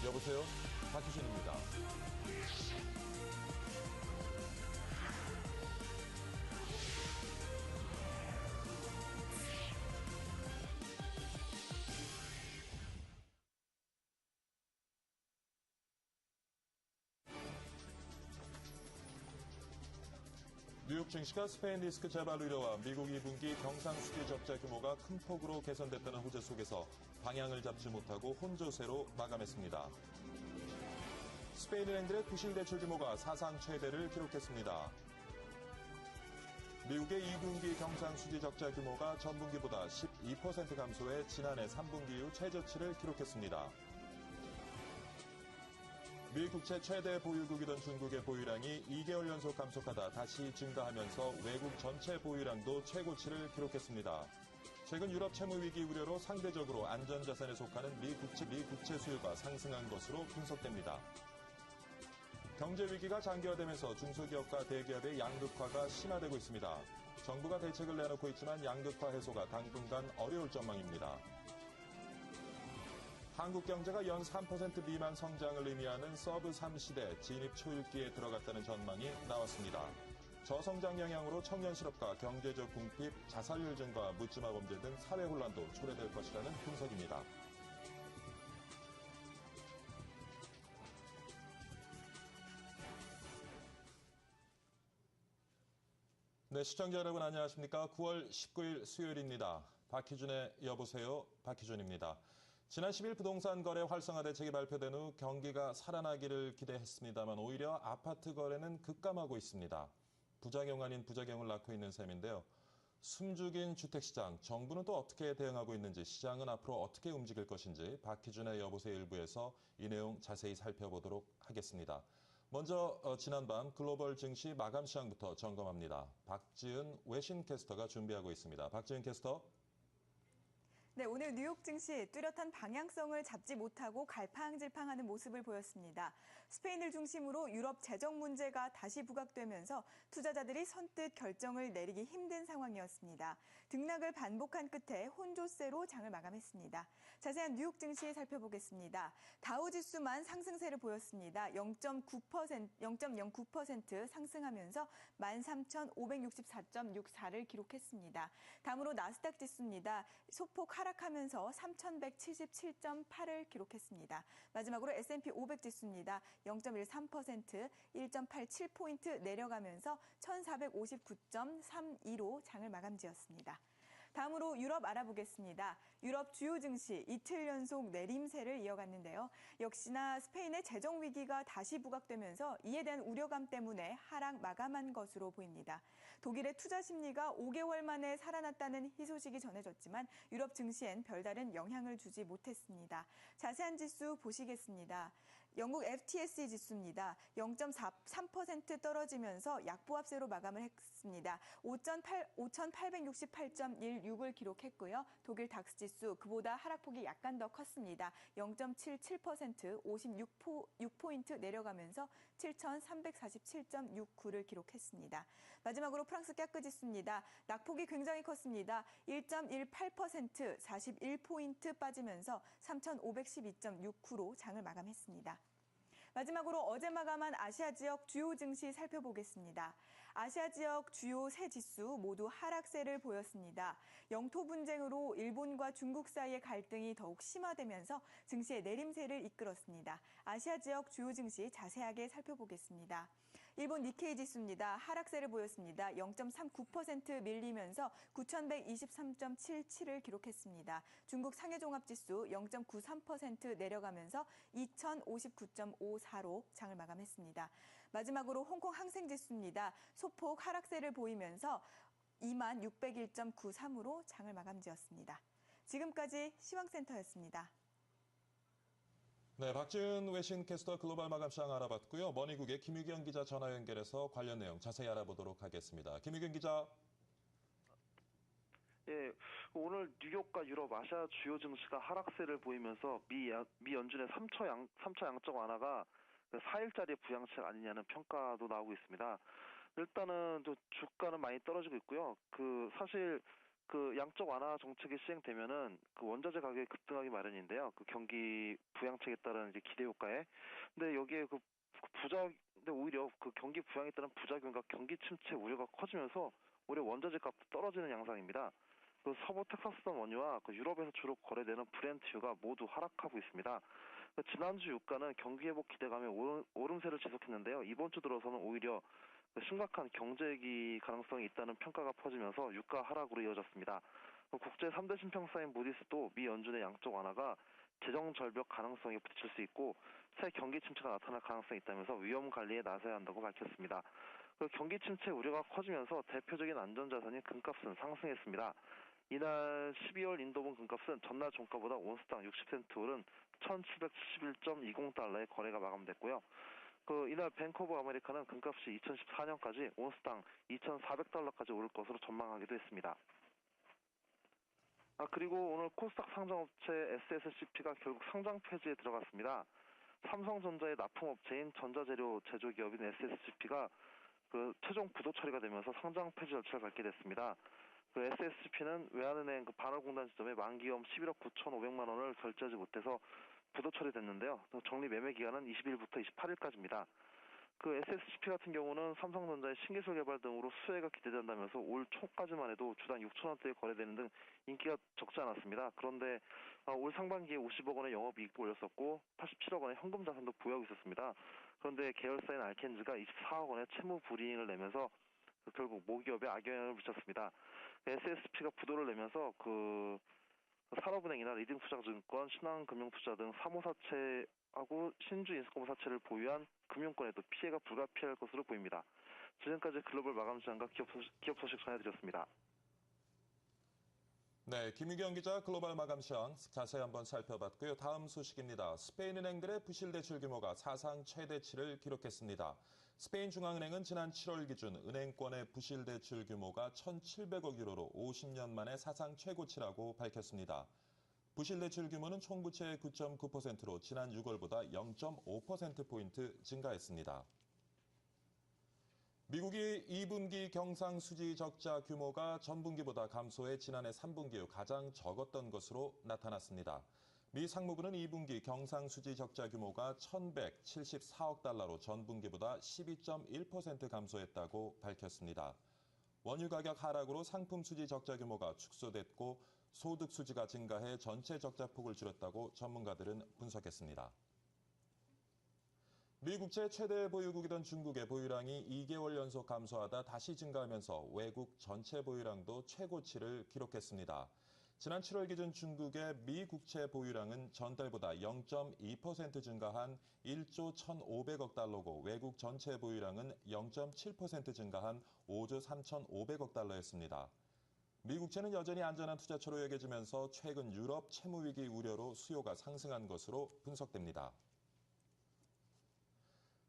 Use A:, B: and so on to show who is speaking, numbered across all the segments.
A: 여보세요? 박희준입니다. 뉴욕 증시가 스페인 리스크 재발 우려와 미국 2분기 경상수지 적자 규모가 큰 폭으로 개선됐다는 호재 속에서 방향을 잡지 못하고 혼조세로 마감했습니다. 스페인 은행들의 구실 대출 규모가 사상 최대를 기록했습니다. 미국의 2분기 경상수지 적자 규모가 전분기보다 12% 감소해 지난해 3분기 이후 최저치를 기록했습니다. 미 국채 최대 보유국이던 중국의 보유량이 2개월 연속 감속하다 다시 증가하면서 외국 전체 보유량도 최고치를 기록했습니다. 최근 유럽 채무 위기 우려로 상대적으로 안전자산에 속하는 미 국채 수요가 상승한 것으로 분석됩니다. 경제 위기가 장기화되면서 중소기업과 대기업의 양극화가 심화되고 있습니다. 정부가 대책을 내놓고 있지만 양극화 해소가 당분간 어려울 전망입니다. 한국 경제가 연 3% 미만 성장을 의미하는 서브 3시대 진입 초읽기에 들어갔다는 전망이 나왔습니다. 저성장 영향으로 청년 실업과 경제적 궁핍, 자살률 증가, 묻지마 범죄 등 사회 혼란도 초래될 것이라는 분석입니다. 네, 시청자 여러분 안녕하십니까? 9월 19일 수요일입니다. 박희준의 여보세요, 박희준입니다. 지난 10일 부동산 거래 활성화 대책이 발표된 후 경기가 살아나기를 기대했습니다만 오히려 아파트 거래는 급감하고 있습니다. 부작용 아닌 부작용을 낳고 있는 셈인데요. 숨죽인 주택시장, 정부는 또 어떻게 대응하고 있는지, 시장은 앞으로 어떻게 움직일 것인지 박희준의 여보세요 일부에서 이 내용 자세히 살펴보도록 하겠습니다. 먼저 지난밤 글로벌 증시 마감 시장부터 점검합니다. 박지은 외신 캐스터가 준비하고 있습니다. 박지은 캐스터.
B: 네, 오늘 뉴욕 증시 뚜렷한 방향성을 잡지 못하고 갈팡질팡하는 모습을 보였습니다. 스페인을 중심으로 유럽 재정 문제가 다시 부각되면서 투자자들이 선뜻 결정을 내리기 힘든 상황이었습니다. 등락을 반복한 끝에 혼조세로 장을 마감했습니다. 자세한 뉴욕 증시 살펴보겠습니다. 다우지수만 상승세를 보였습니다. 0.09% 상승하면서 13,564.64를 기록했습니다. 다음으로 나스닥 지수입니다. 소폭 하락하면서 3,177.8을 기록했습니다. 마지막으로 S&P 500 지수입니다. 0.13%, 1.87포인트 내려가면서 1,459.32로 장을 마감지었습니다. 다음으로 유럽 알아보겠습니다. 유럽 주요 증시 이틀 연속 내림세를 이어갔는데요. 역시나 스페인의 재정 위기가 다시 부각되면서 이에 대한 우려감 때문에 하락 마감한 것으로 보입니다. 독일의 투자 심리가 5개월 만에 살아났다는 희소식이 전해졌지만 유럽 증시엔 별다른 영향을 주지 못했습니다. 자세한 지수 보시겠습니다. 영국 FTSE 지수입니다. 0.43% 떨어지면서 약보합세로 마감을 했습니다. 5,868.16을 기록했고요. 독일 닥스 지수 그보다 하락폭이 약간 더 컸습니다. 0.77%, 56포인트 내려가면서 7,347.69를 기록했습니다. 마지막으로 프랑스 까크 지수입니다. 낙폭이 굉장히 컸습니다. 1.18%, 41포인트 빠지면서 3,512.69로 장을 마감했습니다. 마지막으로 어제 마감한 아시아 지역 주요 증시 살펴보겠습니다. 아시아 지역 주요 세 지수 모두 하락세를 보였습니다. 영토 분쟁으로 일본과 중국 사이의 갈등이 더욱 심화되면서 증시의 내림세를 이끌었습니다. 아시아 지역 주요 증시 자세하게 살펴보겠습니다. 일본 니케이 지수입니다. 하락세를 보였습니다. 0.39% 밀리면서 9,123.77을 기록했습니다. 중국 상해종합지수 0.93% 내려가면서 2,059.54로 장을 마감했습니다. 마지막으로 홍콩 항생지수입니다. 소폭 하락세를 보이면서 2601.93으로 장을 마감지었습니다. 지금까지 시황센터였습니다.
A: 네, 박지은 외신 캐스터 글로벌 마감 시장 알아봤고요. 머니국의 김유경 기자 전화 연결해서 관련 내용 자세히 알아보도록 하겠습니다. 김유경 기자.
C: 예, 오늘 뉴욕과 유럽, 아시아 주요 증시가 하락세를 보이면서 미 연준의 3차 양적 완화가 4일짜리 부양책 아니냐는 평가도 나오고 있습니다. 일단은 또 주가는 많이 떨어지고 있고요. 사실 그 양적 완화 정책이 시행되면은 그 원자재 가격이 급등하기 마련인데요. 그 경기 부양책에 따른 이제 기대 효과에. 근데 여기에 근데 오히려 그 경기 부양에 따른 부작용과 경기 침체 우려가 커지면서 오히려 원자재 값도 떨어지는 양상입니다. 그 서부 텍사스산 원유와 그 유럽에서 주로 거래되는 브렌트유가 모두 하락하고 있습니다. 그 지난주 유가는 경기 회복 기대감에 오름세를 지속했는데요. 이번 주 들어서는 오히려 그 심각한 경제위기 가능성이 있다는 평가가 퍼지면서 유가 하락으로 이어졌습니다. 국제 3대 신평사인 무디스도 미 연준의 양적 완화가 재정 절벽 가능성에 부딪힐 수 있고 새 경기 침체가 나타날 가능성이 있다면서 위험 관리에 나서야 한다고 밝혔습니다. 그 경기 침체 우려가 커지면서 대표적인 안전자산인 금값은 상승했습니다. 이날 12월 인도분 금값은 전날 종가보다 온스당 60센트 오른 1771.20달러의 거래가 마감됐고요. 이날 뱅크 오브 아메리카는 금값이 2014년까지 온스당 2,400달러까지 오를 것으로 전망하기도 했습니다. 그리고 오늘 코스닥 상장업체 SSCP가 결국 상장 폐지에 들어갔습니다. 삼성전자의 납품업체인 전자재료 제조기업인 SSCP가 그 최종 부도 처리가 되면서 상장 폐지 절차를 밟게 됐습니다. 그 SSCP는 외환은행 그 반월공단 지점에 만기금 11억 9,500만 원을 결제하지 못해서 부도 처리됐는데요. 적립 매매 기간은 20일부터 28일까지입니다. 그 SSCP 같은 경우는 삼성전자의 신기술 개발 등으로 수혜가 기대된다면서 올 초까지만 해도 주당 6천 원대에 거래되는 등 인기가 적지 않았습니다. 그런데 올 상반기에 50억 원의 영업이익도 올렸었고 87억 원의 현금 자산도 보유하고 있었습니다. 그런데 계열사인 알켄즈가 24억 원의 채무 불이익을 내면서 결국 모기업에 악영향을 미쳤습니다. SSP가 부도를 내면서 산업은행이나 리딩투자증권, 신한금융투자 등 사모사채하고 신주인수권사채를 보유한 금융권에도 피해가 불가피할 것으로 보입니다. 지금까지 글로벌 마감시장과 기업 소식 전해드렸습니다.
A: 네, 김유경 기자 글로벌 마감 시황 자세히 한번 살펴봤고요. 다음 소식입니다. 스페인 은행들의 부실 대출 규모가 사상 최대치를 기록했습니다. 스페인 중앙은행은 지난 7월 기준 은행권의 부실 대출 규모가 1,700억 유로로 50년 만에 사상 최고치라고 밝혔습니다. 부실 대출 규모는 총부채의 9.9%로 지난 6월보다 0.5%포인트 증가했습니다. 미국이 2분기 경상수지 적자 규모가 전분기보다 감소해 지난해 3분기 후 가장 적었던 것으로 나타났습니다. 미 상무부는 2분기 경상수지 적자 규모가 1,174억 달러로 전분기보다 12.1% 감소했다고 밝혔습니다. 원유 가격 하락으로 상품 수지 적자 규모가 축소됐고 소득 수지가 증가해 전체 적자 폭을 줄였다고 전문가들은 분석했습니다. 미 국채 최대 보유국이던 중국의 보유량이 2개월 연속 감소하다 다시 증가하면서 외국 전체 보유량도 최고치를 기록했습니다. 지난 7월 기준 중국의 미 국채 보유량은 전달보다 0.2% 증가한 1조 1,500억 달러고 외국 전체 보유량은 0.7% 증가한 5조 3,500억 달러였습니다. 미 국채는 여전히 안전한 투자처로 여겨지면서 최근 유럽 채무 위기 우려로 수요가 상승한 것으로 분석됩니다.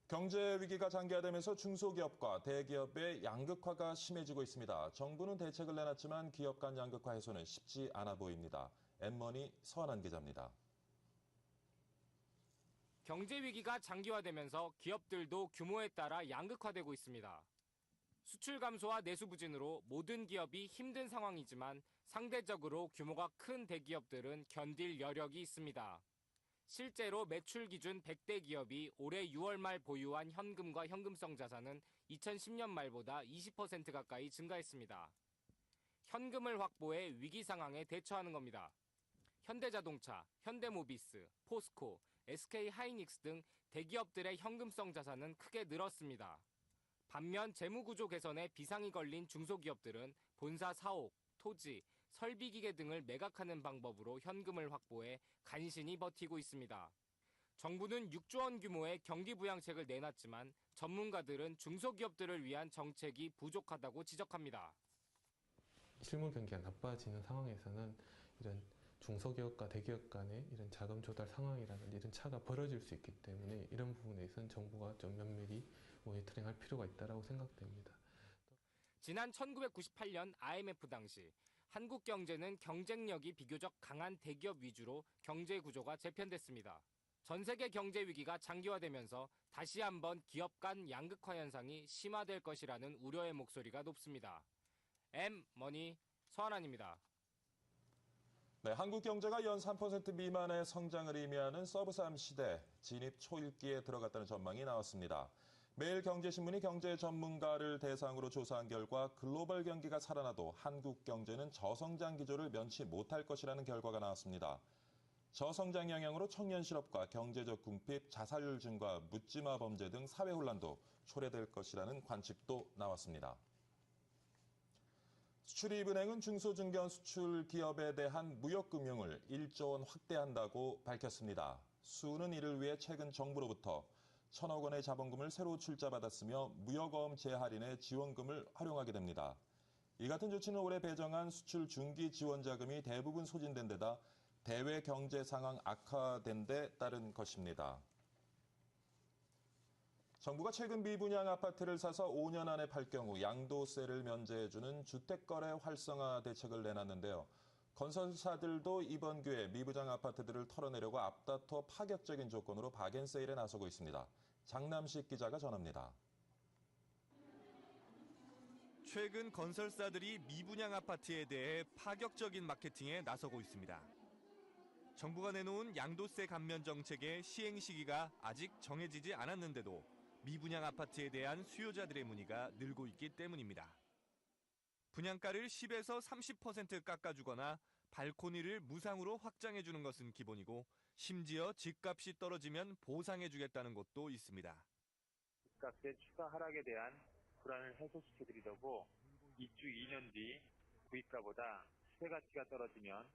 A: 경제 위기가 장기화되면서 중소기업과 대기업의 양극화가 심해지고 있습니다. 정부는 대책을 내놨지만 기업 간 양극화 해소는 쉽지 않아 보입니다. 엠머니 서한한 기자입니다.
D: 경제 위기가 장기화되면서 기업들도 규모에 따라 양극화되고 있습니다. 수출 감소와 내수 부진으로 모든 기업이 힘든 상황이지만 상대적으로 규모가 큰 대기업들은 견딜 여력이 있습니다. 실제로 매출 기준 100대 기업이 올해 6월 말 보유한 현금과 현금성 자산은 2010년 말보다 20% 가까이 증가했습니다. 현금을 확보해 위기 상황에 대처하는 겁니다. 현대자동차, 현대모비스, 포스코, SK하이닉스 등 대기업들의 현금성 자산은 크게 늘었습니다. 반면 재무구조 개선에 비상이 걸린 중소기업들은 본사 사옥, 토지, 설비기계 등을 매각하는 방법으로 현금을 확보해 간신히 버티고 있습니다. 정부는 6조 원 규모의 경기 부양책을 내놨지만 전문가들은 중소기업들을 위한 정책이 부족하다고 지적합니다.
E: 실물 경기가 나빠지는 상황에서는 이런 중소기업과 대기업 간의 이런 자금 조달 상황이라는 이런 차가 벌어질 수 있기 때문에 이런 부분에서는 정부가 좀 면밀히 모니터링할 필요가 있다고 생각됩니다.
D: 지난 1998년 IMF 당시 한국 경제는 경쟁력이 비교적 강한 대기업 위주로 경제 구조가 재편됐습니다. 전 세계 경제 위기가 장기화되면서 다시 한번 기업 간 양극화 현상이 심화될 것이라는 우려의 목소리가 높습니다. 엠머니 서한안입니다.
A: 네, 한국 경제가 연 3% 미만의 성장을 의미하는 서브3 시대 진입 초읽기에 들어갔다는 전망이 나왔습니다. 매일 경제신문이 경제 전문가를 대상으로 조사한 결과 글로벌 경기가 살아나도 한국 경제는 저성장 기조를 면치 못할 것이라는 결과가 나왔습니다. 저성장 영향으로 청년 실업과 경제적 궁핍, 자살률 증가, 묻지마 범죄 등 사회 혼란도 초래될 것이라는 관측도 나왔습니다. 수출입은행은 중소중견 수출 기업에 대한 무역금융을 1조 원 확대한다고 밝혔습니다. 수는 이를 위해 최근 정부로부터 1,000억 원의 자본금을 새로 출자받았으며 무역어음 재할인의 지원금을 활용하게 됩니다. 이 같은 조치는 올해 배정한 수출 중기 지원 자금이 대부분 소진된 데다 대외 경제 상황 악화된 데 따른 것입니다. 정부가 최근 미분양 아파트를 사서 5년 안에 팔 경우 양도세를 면제해주는 주택거래 활성화 대책을 내놨는데요. 건설사들도 이번 기회에 미분양 아파트들을 털어내려고 앞다퉈 파격적인 조건으로 박앤세일에 나서고 있습니다. 장남식 기자가 전합니다.
F: 최근 건설사들이 미분양 아파트에 대해 파격적인 마케팅에 나서고 있습니다. 정부가 내놓은 양도세 감면 정책의 시행 시기가 아직 정해지지 않았는데도 미분양 아파트에 대한 수요자들의 문의가 늘고 있기 때문입니다. 분양가를 10에서 30% 깎아주거나 발코니를 무상으로 확장해주는 것은 기본이고 심지어 집값이 떨어지면 보상해주겠다는 곳도 있습니다.
G: 집값의 추가 하락에 대한 불안을 해소시켜드리려고 입주 2년 뒤 구입가보다 시세 가치가 떨어지면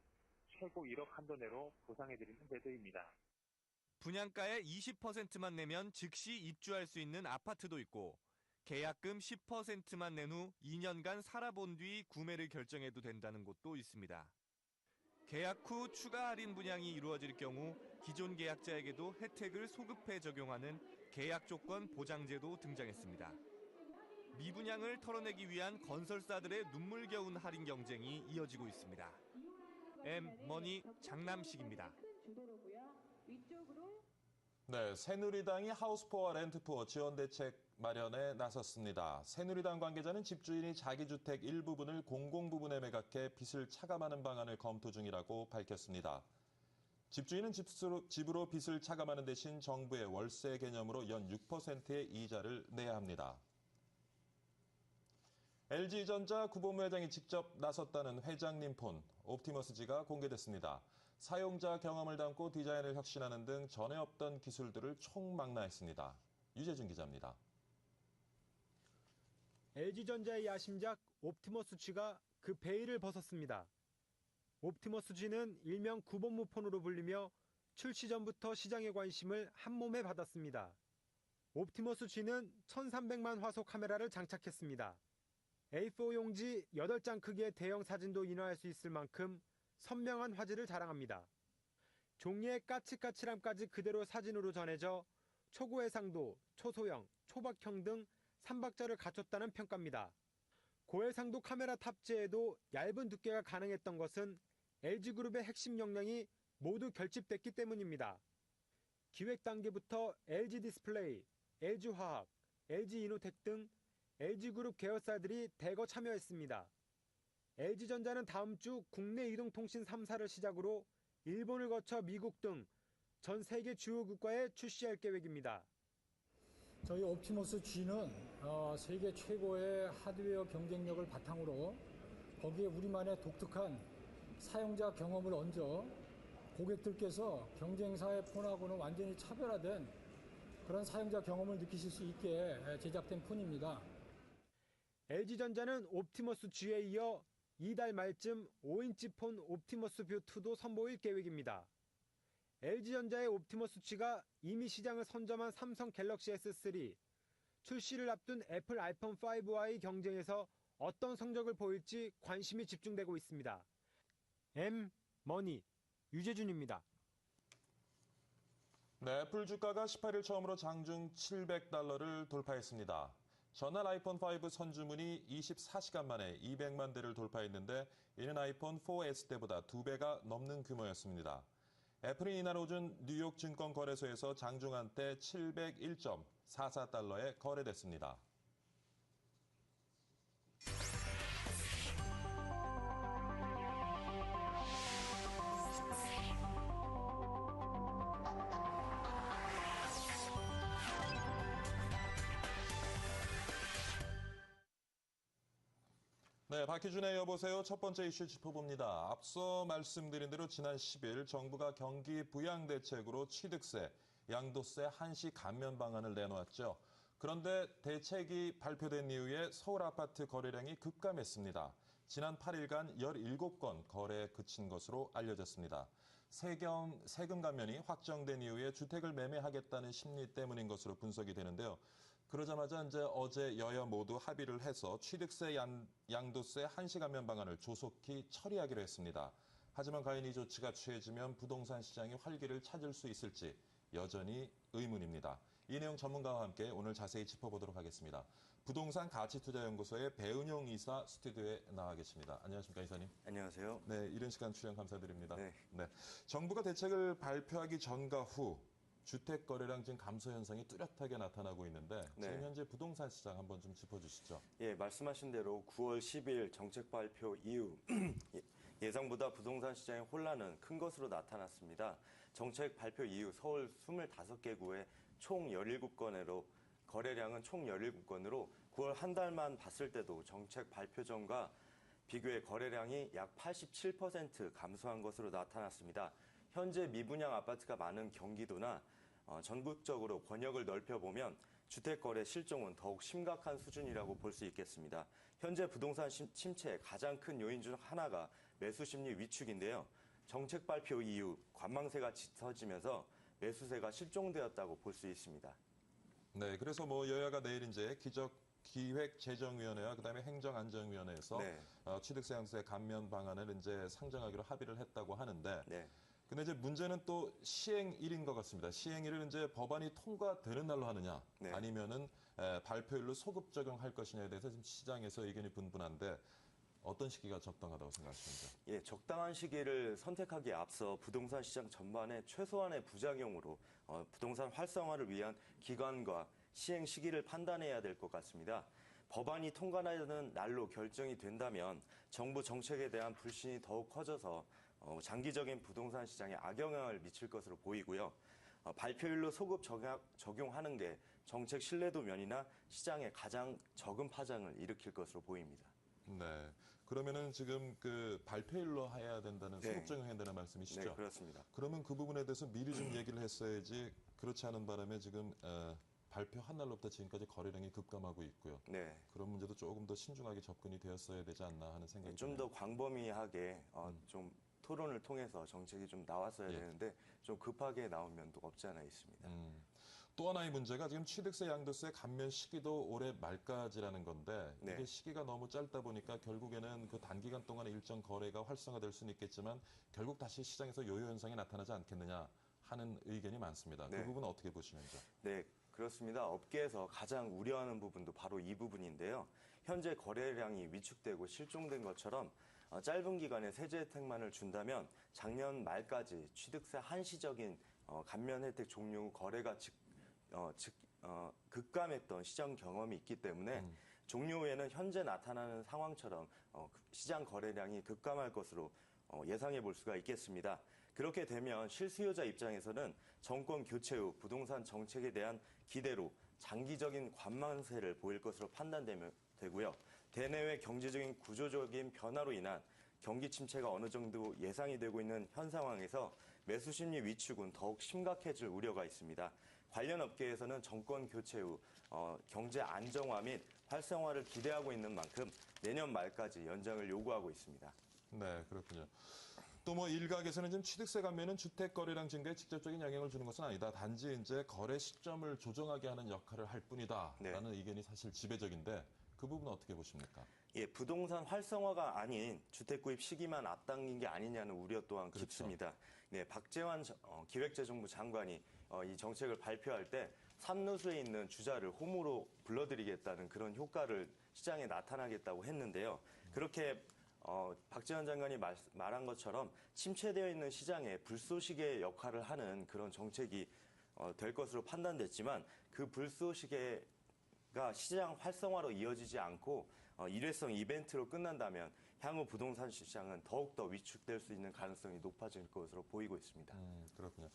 G: 최고 1억 한도 내로 보상해드리는 제도입니다.
F: 분양가의 20%만 내면 즉시 입주할 수 있는 아파트도 있고 계약금 10%만 낸 후 2년간 살아본 뒤 구매를 결정해도 된다는 곳도 있습니다. 계약 후 추가 할인 분양이 이루어질 경우 기존 계약자에게도 혜택을 소급해 적용하는 계약 조건 보장제도 등장했습니다. 미분양을 털어내기 위한 건설사들의 눈물겨운 할인 경쟁이 이어지고 있습니다. M-머니 장남식입니다.
A: 네, 새누리당이 하우스포와 렌트포 지원 대책 마련에 나섰습니다. 새누리당 관계자는 집주인이 자기 주택 일부분을 공공부문에 매각해 빚을 차감하는 방안을 검토 중이라고 밝혔습니다. 집주인은 집으로 빚을 차감하는 대신 정부의 월세 개념으로 연 6%의 이자를 내야 합니다. LG전자 구본무 회장이 직접 나섰다는 회장님 폰 옵티머스지가 공개됐습니다. 사용자 경험을 담고 디자인을 혁신하는 등 전에 없던 기술들을 총망라했습니다. 유재준 기자입니다.
H: LG전자의 야심작 옵티머스G가 그 베일을 벗었습니다. 옵티머스G는 일명 구본무 폰으로 불리며 출시 전부터 시장의 관심을 한몸에 받았습니다. 옵티머스G는 1300만 화소 카메라를 장착했습니다. A4 용지 8장 크기의 대형 사진도 인화할 수 있을 만큼 선명한 화질을 자랑합니다. 종이의 까칠까칠함까지 그대로 사진으로 전해져 초고해상도, 초소형, 초박형 등 3박자를 갖췄다는 평가입니다. 고해상도 카메라 탑재에도 얇은 두께가 가능했던 것은 LG그룹의 핵심 역량이 모두 결집됐기 때문입니다. 기획 단계부터 LG디스플레이, LG화학, LG이노텍 등 LG그룹 계열사들이 대거 참여했습니다. LG전자는 다음 주 국내 이동통신 3사를 시작으로 일본을 거쳐 미국 등 전 세계 주요 국가에 출시할 계획입니다.
I: 저희 옵티머스 G는 세계 최고의 하드웨어 경쟁력을 바탕으로 거기에 우리만의 독특한 사용자 경험을 얹어 고객들께서 경쟁사의 폰하고는 완전히 차별화된 그런 사용자 경험을 느끼실 수 있게 제작된 폰입니다.
H: LG전자는 옵티머스 G에 이어 이달 말쯤 5인치 폰 옵티머스 뷰 2도 선보일 계획입니다. LG전자의 옵티머스 G가 이미 시장을 선점한 삼성 갤럭시 S3, 출시를 앞둔 애플 아이폰 5와의 경쟁에서 어떤 성적을 보일지 관심이 집중되고 있습니다. M-머니 유재준입니다.
A: 네, 애플 주가가 18일 처음으로 장중 $700를 돌파했습니다. 전날 아이폰 5 선주문이 24시간 만에 200만 대를 돌파했는데 이는 아이폰 4S 때보다 2배가 넘는 규모였습니다. 애플은 이날 오전 뉴욕 증권거래소에서 장중 한때 $701.44에 거래됐습니다. 네, 박희준의 여보세요. 첫 번째 이슈 짚어봅니다. 앞서 말씀드린 대로 지난 10일 정부가 경기 부양 대책으로 취득세, 양도세 한시 감면 방안을 내놓았죠. 그런데 대책이 발표된 이후에 서울 아파트 거래량이 급감했습니다. 지난 8일간 17건 거래에 그친 것으로 알려졌습니다. 세금 감면이 확정된 이후에 주택을 매매하겠다는 심리 때문인 것으로 분석이 되는데요. 그러자마자 이제 어제 여야 모두 합의를 해서 취득세 양도세 한시 감면 방안을 조속히 처리하기로 했습니다. 하지만 과연 이 조치가 취해지면 부동산 시장이 활기를 찾을 수 있을지 여전히 의문입니다. 이 내용 전문가와 함께 오늘 자세히 짚어보도록 하겠습니다. 부동산 가치투자연구소의 배은용 이사 스튜디오에 나와 계십니다. 안녕하십니까, 이사님?
J: 안녕하세요.
A: 네, 이른 시간 출연 감사드립니다.
J: 네.
A: 정부가 대책을 발표하기 전과 후 주택 거래량 지금 감소 현상이 뚜렷하게 나타나고 있는데 지금 현재 부동산 시장 한번 좀 짚어주시죠.
J: 예, 말씀하신 대로 9월 10일 정책 발표 이후 예상보다 부동산 시장의 혼란은 큰 것으로 나타났습니다. 정책 발표 이후 서울 25개 구에 총 17건으로 거래량은 총 17건으로 9월 한 달만 봤을 때도 정책 발표 전과 비교해 거래량이 약 87% 감소한 것으로 나타났습니다. 현재 미분양 아파트가 많은 경기도나 전국적으로 권역을 넓혀보면 주택거래 실종은 더욱 심각한 수준이라고 볼 수 있겠습니다. 현재 부동산 침체의 가장 큰 요인 중 하나가 매수 심리 위축인데요. 정책 발표 이후 관망세가 짙어지면서 매수세가 실종되었다고 볼 수 있습니다.
A: 네, 그래서 뭐 여야가 내일 이제 기획재정위원회와 그다음에 행정안전위원회에서 취득세 양도세 감면 방안을 이제 상정하기로 합의를 했다고 하는데. 근데 이제 문제는 또 시행일인 것 같습니다. 시행일을 이제 법안이 통과되는 날로 하느냐, 아니면은 발표일로 소급 적용할 것이냐에 대해서 지금 시장에서 의견이 분분한데 어떤 시기가 적당하다고 생각하십니까?
J: 예, 적당한 시기를 선택하기에 앞서 부동산 시장 전반에 최소한의 부작용으로 부동산 활성화를 위한 기간과 시행 시기를 판단해야 될 것 같습니다. 법안이 통과되는 날로 결정이 된다면 정부 정책에 대한 불신이 더욱 커져서 장기적인 부동산 시장에 악영향을 미칠 것으로 보이고요. 발표일로 소급 적용하는 게 정책 신뢰도 면이나 시장에 가장 적은 파장을 일으킬 것으로 보입니다.
A: 네. 그러면은 지금 그 발표일로 해야 된다는 소급 적용해야 된다는 말씀이시죠?
J: 네, 그렇습니다.
A: 그러면 그 부분에 대해서 미리 좀 얘기를 했어야지 그렇지 않은 바람에 지금 발표한 날로부터 지금까지 거래량이 급감하고 있고요. 그런 문제도 조금 더 신중하게 접근이 되었어야 되지 않나 하는 생각이
J: 좀 더 광범위하게 좀 토론을 통해서 정책이 좀 나왔어야 되는데 좀 급하게 나온 면도 없지 않아 있습니다.
A: 또 하나의 문제가 지금 취득세 양도세 감면 시기도 올해 말까지라는 건데 이게 시기가 너무 짧다 보니까 결국에는 그 단기간 동안에 일정 거래가 활성화될 수는 있겠지만 결국 다시 시장에서 요요 현상이 나타나지 않겠느냐 하는 의견이 많습니다. 그 부분은 어떻게 보시는지요?
J: 네, 그렇습니다. 업계에서 가장 우려하는 부분도 바로 이 부분인데요. 현재 거래량이 위축되고 실종된 것처럼 짧은 기간에 세제 혜택만을 준다면 작년 말까지 취득세 한시적인 감면 혜택 종료 후 거래가 급감했던 시장 경험이 있기 때문에 종료 후에는 현재 나타나는 상황처럼 시장 거래량이 급감할 것으로 예상해 볼 수가 있겠습니다. 그렇게 되면 실수요자 입장에서는 정권 교체 후 부동산 정책에 대한 기대로 장기적인 관망세를 보일 것으로 판단되고요. 대내외 경제적인 구조적인 변화로 인한 경기 침체가 어느 정도 예상이 되고 있는 현 상황에서 매수 심리 위축은 더욱 심각해질 우려가 있습니다. 관련 업계에서는 정권 교체 후 경제 안정화 및 활성화를 기대하고 있는 만큼 내년 말까지 연장을 요구하고 있습니다.
A: 네, 그렇군요. 또 뭐 일각에서는 지금 취득세 감면은 주택 거래량 증가에 직접적인 영향을 주는 것은 아니다. 단지 이제 거래 시점을 조정하게 하는 역할을 할 뿐이다라는 의견이 사실 지배적인데 그 부분은 어떻게 보십니까?
J: 예, 부동산 활성화가 아닌 주택 구입 시기만 앞당긴 게 아니냐는 우려 또한 깊습니다. 네, 박재환 기획재정부 장관이 이 정책을 발표할 때 삼루수에 있는 주자를 홈으로 불러들이겠다는 그런 효과를 시장에 나타나겠다고 했는데요. 그렇게 박재환 장관이 말한 것처럼 침체되어 있는 시장에 불쏘시개 역할을 하는 그런 정책이 될 것으로 판단됐지만 그 불쏘시개가 시장 활성화로 이어지지 않고 일회성 이벤트로 끝난다면 향후 부동산 시장은 더욱더 위축될 수 있는 가능성이 높아질 것으로 보이고 있습니다.
A: 그렇군요.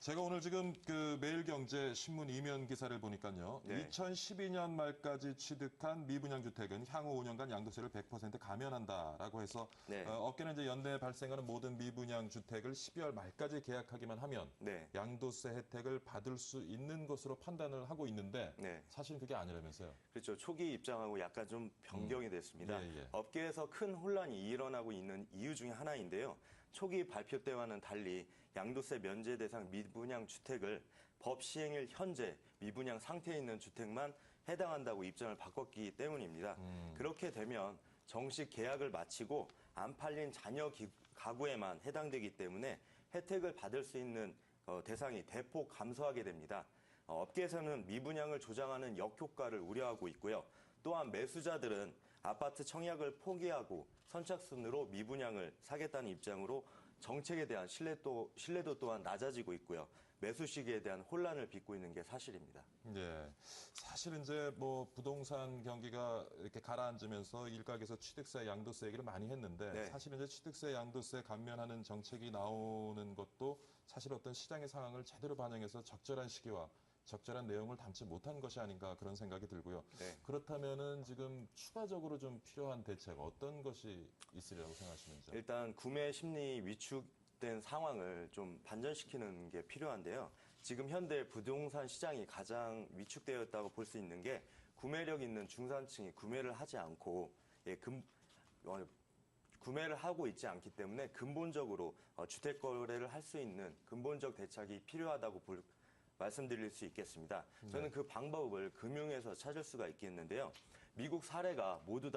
A: 제가 오늘 지금 그 매일경제 신문 이면 기사를 보니까요.
J: 네.
A: 2012년 말까지 취득한 미분양 주택은 향후 5년간 양도세를 100% 감면한다라고 해서
J: 네.
A: 업계는 이제 연내에 발생하는 모든 미분양 주택을 12월 말까지 계약하기만 하면
J: 네.
A: 양도세 혜택을 받을 수 있는 것으로 판단을 하고 있는데
J: 네.
A: 사실 그게 아니라면서요.
J: 그렇죠. 초기 입장하고 약간 좀 변경이 됐습니다.
A: 예, 예.
J: 업계에서 큰 혼란이 일어나고 있는 이유 중에 하나인데요. 초기 발표 때와는 달리 양도세 면제 대상 미분양 주택을 법 시행일 현재 미분양 상태에 있는 주택만 해당한다고 입장을 바꿨기 때문입니다. 그렇게 되면 정식 계약을 마치고 안 팔린 잔여 가구에만 해당되기 때문에 혜택을 받을 수 있는 대상이 대폭 감소하게 됩니다. 업계에서는 미분양을 조장하는 역효과를 우려하고 있고요. 또한 매수자들은 아파트 청약을 포기하고 선착순으로 미분양을 사겠다는 입장으로 정책에 대한 신뢰도 또한 낮아지고 있고요. 매수 시기에 대한 혼란을 빚고 있는 게 사실입니다.
A: 예. 사실 이제 뭐 부동산 경기가 이렇게 가라앉으면서 일각에서 취득세, 양도세 얘기를 많이 했는데
J: 네.
A: 사실 이제 취득세, 양도세 감면하는 정책이 나오는 것도 사실 어떤 시장의 상황을 제대로 반영해서 적절한 시기와 적절한 내용을 담지 못한 것이 아닌가 그런 생각이 들고요.
J: 네.
A: 그렇다면은 지금 추가적으로 좀 필요한 대책 어떤 것이 있으리라고 생각하시는지요?
J: 일단 구매 심리 위축된 상황을 좀 반전시키는 게 필요한데요. 지금 현대 부동산 시장이 가장 위축되어 있다고 볼 수 있는 게 구매력 있는 중산층이 구매를 하지 않고 구매를 하고 있지 않기 때문에 근본적으로 주택 거래를 할 수 있는 근본적 대책이 필요하다고 말씀드릴 수 있겠습니다. 저는 그 방법을 금융에서 찾을 수가 있겠는데요. 미국 사례가 모두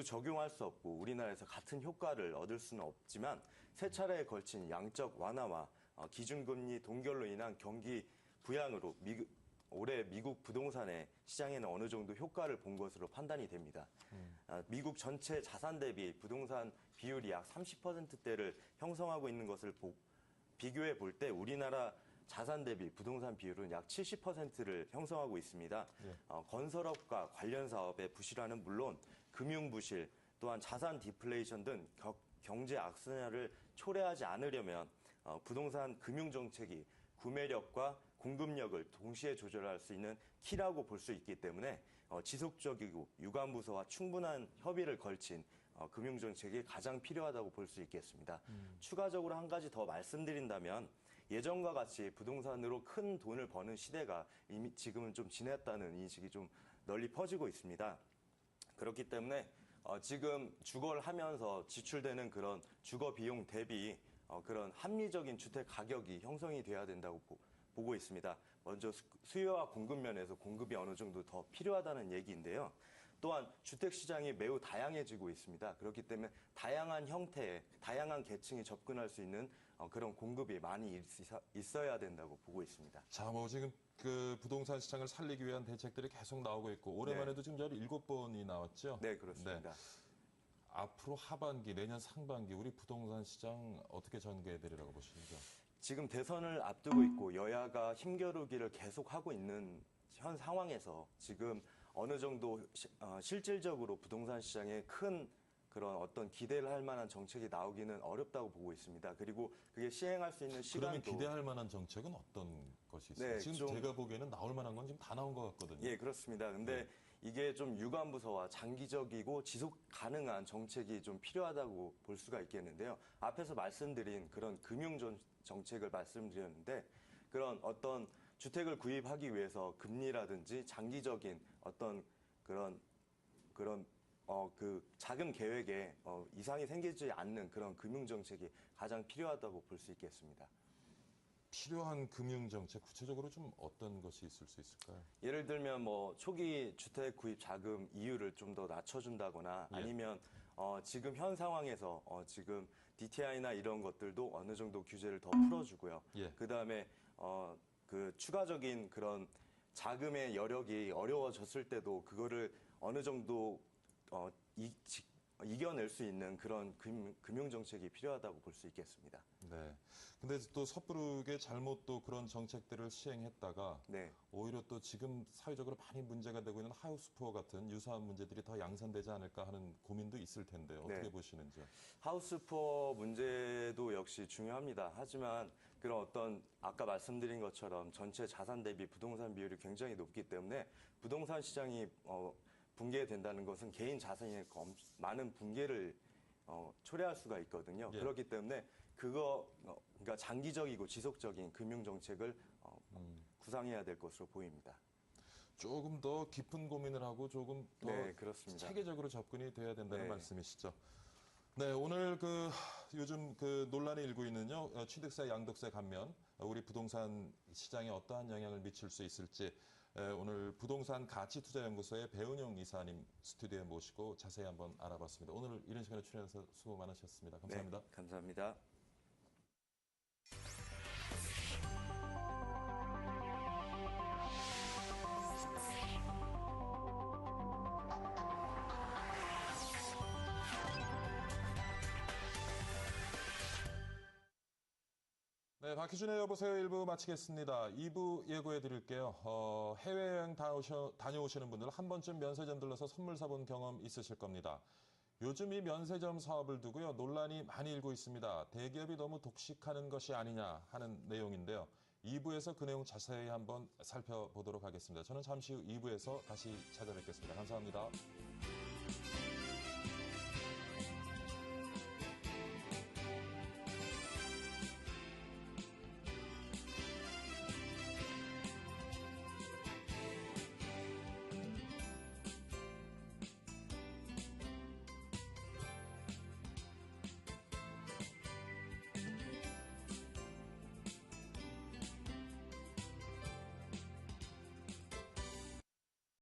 J: 적용할 수 없고 우리나라에서 같은 효과를 얻을 수는 없지만 세 차례에 걸친 양적 완화와 기준금리 동결로 인한 경기 부양으로 올해 미국 부동산의 시장에는 어느 정도 효과를 본 것으로 판단이 됩니다. 미국 전체 자산 대비 부동산 비율이 약 30%대를 형성하고 있는 것을 비교해 볼 때 우리나라 자산 대비 부동산 비율은 약 70%를 형성하고 있습니다.
A: 예.
J: 건설업과 관련 사업의 부실화는 물론 금융 부실, 또한 자산 디플레이션 등 경제 악순환을 초래하지 않으려면 부동산 금융 정책이 구매력과 공급력을 동시에 조절할 수 있는 키라고 볼 수 있기 때문에 지속적이고 유관부서와 충분한 협의를 걸친 금융 정책이 가장 필요하다고 볼 수 있겠습니다. 추가적으로 한 가지 더 말씀드린다면 예전과 같이 부동산으로 큰 돈을 버는 시대가 이미 지금은 좀 지났다는 인식이 좀 널리 퍼지고 있습니다. 그렇기 때문에 지금 주거를 하면서 지출되는 그런 주거 비용 대비 그런 합리적인 주택 가격이 형성이 돼야 된다고 보고 있습니다. 먼저 수요와 공급 면에서 공급이 어느 정도 더 필요하다는 얘기인데요. 또한 주택 시장이 매우 다양해지고 있습니다. 그렇기 때문에 다양한 형태의 다양한 계층이 접근할 수 있는 그런 공급이 많이 있어야 된다고 보고 있습니다.
A: 자, 뭐 지금 그 부동산 시장을 살리기 위한 대책들이 계속 나오고 있고 올해만해도 지금 17번이 나왔죠?
J: 네, 그렇습니다.
A: 앞으로 하반기, 내년 상반기 우리 부동산 시장 어떻게 전개되리라고 보시는지요?
J: 지금 대선을 앞두고 있고 여야가 힘겨루기를 계속하고 있는 현 상황에서 지금 어느 정도 실질적으로 부동산 시장에 큰 그런 어떤 기대를 할 만한 정책이 나오기는 어렵다고 보고 있습니다. 그리고 그게 시행할 수 있는 시간도
A: 그러면 기대할 만한 정책은 어떤 것이 있어요?
J: 네,
A: 지금 제가 보기에는 나올 만한 건 지금 다 나온 것 같거든요.
J: 예, 그렇습니다. 근데 이게 좀 유관부서와 장기적이고 지속 가능한 정책이 좀 필요하다고 볼 수가 있겠는데요. 앞에서 말씀드린 그런 금융 정책을 말씀드렸는데 그런 어떤 주택을 구입하기 위해서 금리라든지 장기적인 어떤 그 자금 계획에 이상이 생기지 않는 그런 금융 정책이 가장 필요하다고 볼 수 있겠습니다.
A: 필요한 금융 정책 구체적으로 좀 어떤 것이 있을 수 있을까요?
J: 예를 들면 뭐 초기 주택 구입 자금 이율을 좀 더 낮춰준다거나
A: 예.
J: 아니면 지금 현 상황에서 지금 DTI나 이런 것들도 어느 정도 규제를 더 풀어주고요.
A: 예.
J: 그다음에 그 추가적인 그런 자금의 여력이 어려워졌을 때도 그거를 어느 정도 이겨낼 수 있는 그런 금융 정책이 필요하다고 볼 수 있겠습니다.
A: 네. 근데 또 섣부르게 잘못 또 그런 정책들을 시행했다가
J: 네.
A: 오히려 또 지금 사회적으로 많이 문제가 되고 있는 하우스푸어 같은 유사한 문제들이 더 양산되지 않을까 하는 고민도 있을 텐데 어떻게
J: 네.
A: 보시는지요?
J: 하우스푸어 문제도 역시 중요합니다. 하지만 그런 어떤 아까 말씀드린 것처럼 전체 자산 대비 부동산 비율이 굉장히 높기 때문에 부동산 시장이 붕괴된다는 것은 개인 자산의 많은 붕괴를 초래할 수가 있거든요.
A: 예.
J: 그렇기 때문에 그러니까 장기적이고 지속적인 금융 정책을 구상해야 될 것으로 보입니다.
A: 조금 더 깊은 고민을 하고 조금 더
J: 네, 그렇습니다.
A: 체계적으로 접근이 돼야 된다는
J: 네.
A: 말씀이시죠. 네, 오늘 요즘 논란이 일고 있는요, 취득세, 양도세 감면, 우리 부동산 시장에 어떠한 영향을 미칠 수 있을지, 오늘 부동산 가치투자연구소의 배은영 이사님 스튜디오에 모시고 자세히 한번 알아봤습니다. 오늘 이런 시간에 출연해서 수고 많으셨습니다. 감사합니다.
J: 네, 감사합니다.
A: 네, 박희준의 여보세요 1부 마치겠습니다. 2부 예고해 드릴게요. 해외여행 다녀오시는 분들 한 번쯤 면세점 들러서 선물 사본 경험 있으실 겁니다. 요즘 이 면세점 사업을 두고요, 논란이 많이 일고 있습니다. 대기업이 너무 독식하는 것이 아니냐 하는 내용인데요. 2부에서 그 내용 자세히 한번 살펴보도록 하겠습니다. 저는 잠시 후 2부에서 다시 찾아뵙겠습니다. 감사합니다.